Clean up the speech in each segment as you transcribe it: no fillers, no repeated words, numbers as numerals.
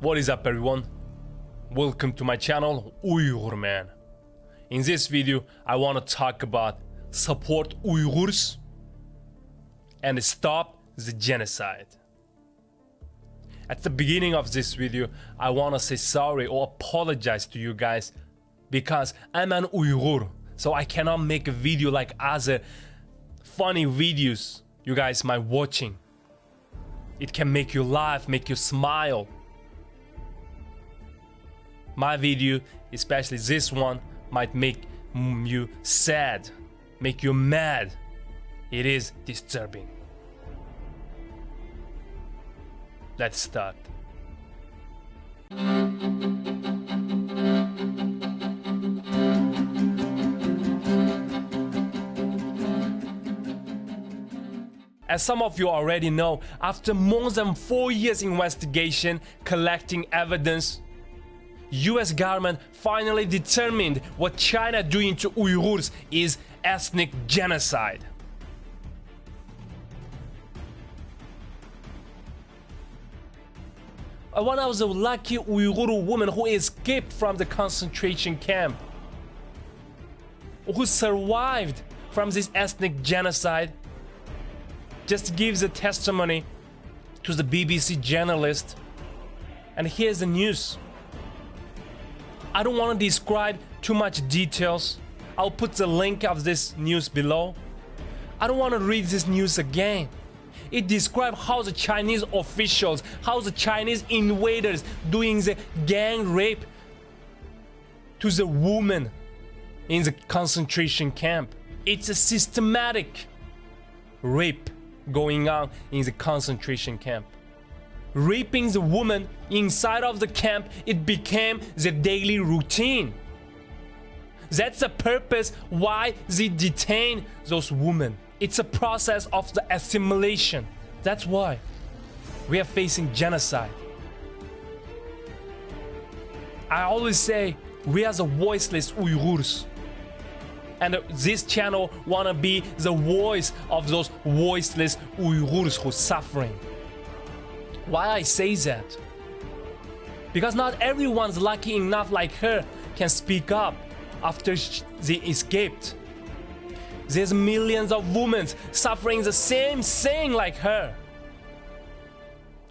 What is up everyone? Welcome to my channel UyghurMan. In this video I want to talk about support Uyghurs and stop the genocide. At the beginning of this video I want to say sorry or apologize to you guys because I'm an Uyghur, so I cannot make a video like other funny videos you guys might watching. It can make you laugh, make you smile. My video, especially this one, might make you sad, make you mad. It is disturbing. Let's start. As some of you already know, after more than 4 years investigation, collecting evidence, US government finally determined what China doing to Uyghurs is ethnic genocide. One of the lucky Uyghur women who escaped from the concentration camp, who survived from this ethnic genocide, just gives a testimony to the BBC journalist, and here's the news. I don't want to describe too much details. I'll put the link of this news below. I don't want to read this news again. It describes how the Chinese officials, how the Chinese invaders doing the gang rape to the women in the concentration camp. It's a systematic rape going on in the concentration camp. Raping the woman inside of the camp, it became the daily routine. That's the purpose why they detain those women. It's a process of the assimilation. That's why we are facing genocide. I always say we are the voiceless Uyghurs. And this channel wanna be the voice of those voiceless Uyghurs who are suffering. Why I say that? Because not everyone's lucky enough like her can speak up after they escaped. There's millions of women suffering the same thing like her.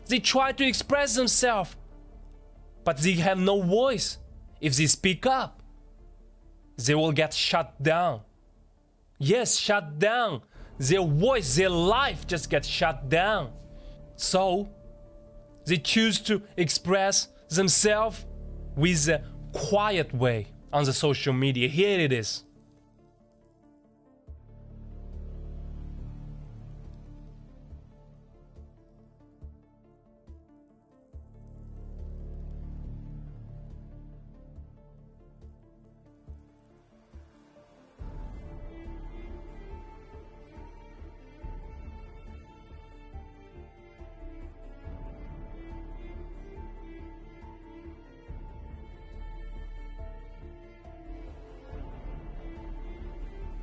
They try to express themselves, but they have no voice. If they speak up, they will get shut down. Yes, shut down. Their voice, their life just gets shut down. So they choose to express themselves with a quiet way on the social media. Here it is.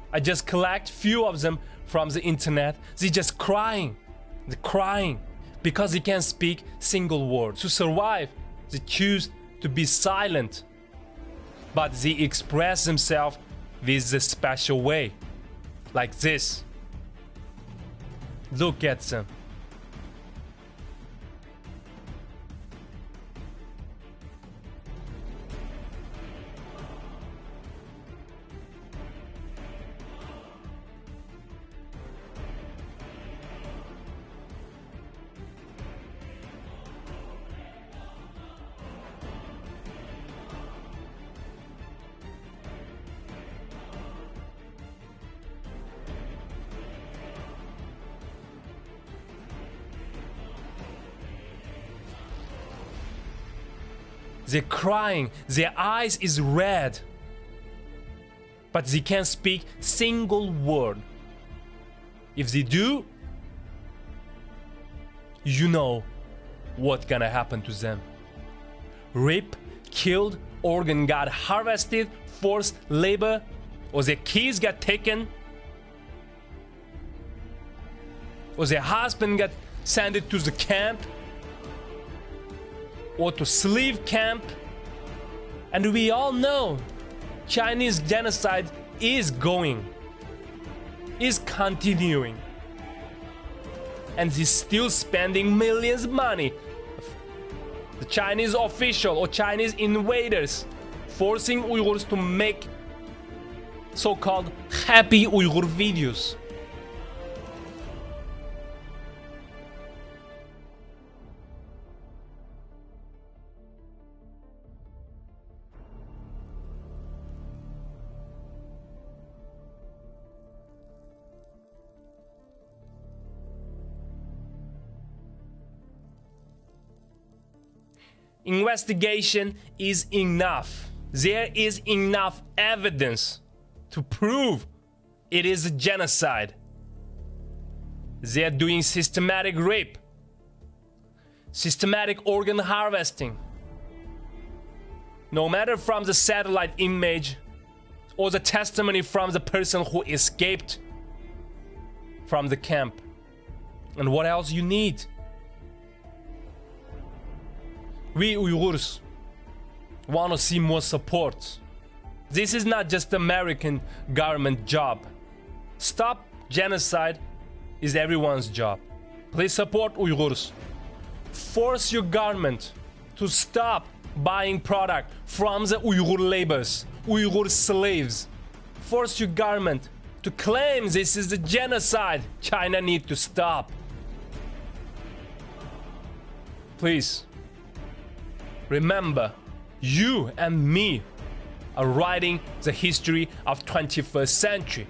I just collect few of them from the internet. They just crying. They're crying because they can't speak single word. To survive, they choose to be silent. But they express themselves with a special way. Like this. Look at them. They're crying, their eyes is red, but they can't speak single word. If they do, you know what's gonna happen to them. Rape, killed, organ got harvested, forced labor, or their kids got taken, or their husband got sent to the camp. or to slave camp. And we all know Chinese genocide is continuing, and is still spending millions of money. The Chinese official or Chinese invaders forcing Uyghurs to make so-called happy Uyghur videos. Investigation is enough. There is enough evidence to prove it is a genocide. They are doing systematic rape, systematic organ harvesting. No matter from the satellite image or the testimony from the person who escaped from the camp. And what else you need? We Uyghurs want to see more support. This is not just American government job. Stop genocide is everyone's job. Please support Uyghurs. Force your government to stop buying product from the Uyghur laborers, Uyghur slaves. Force your government to claim this is a genocide. China needs to stop. Please. Remember, you and me are writing the history of 21st century.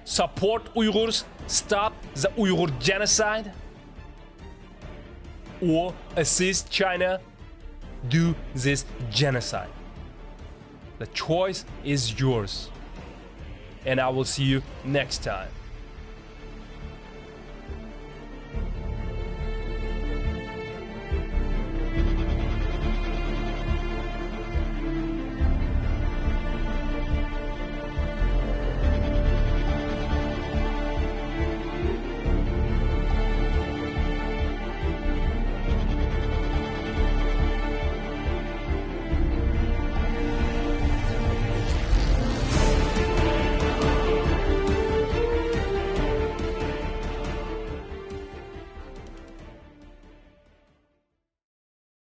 Support Uyghurs, stop the Uyghur genocide, or assist China do this genocide. The choice is yours. And I will see you next time.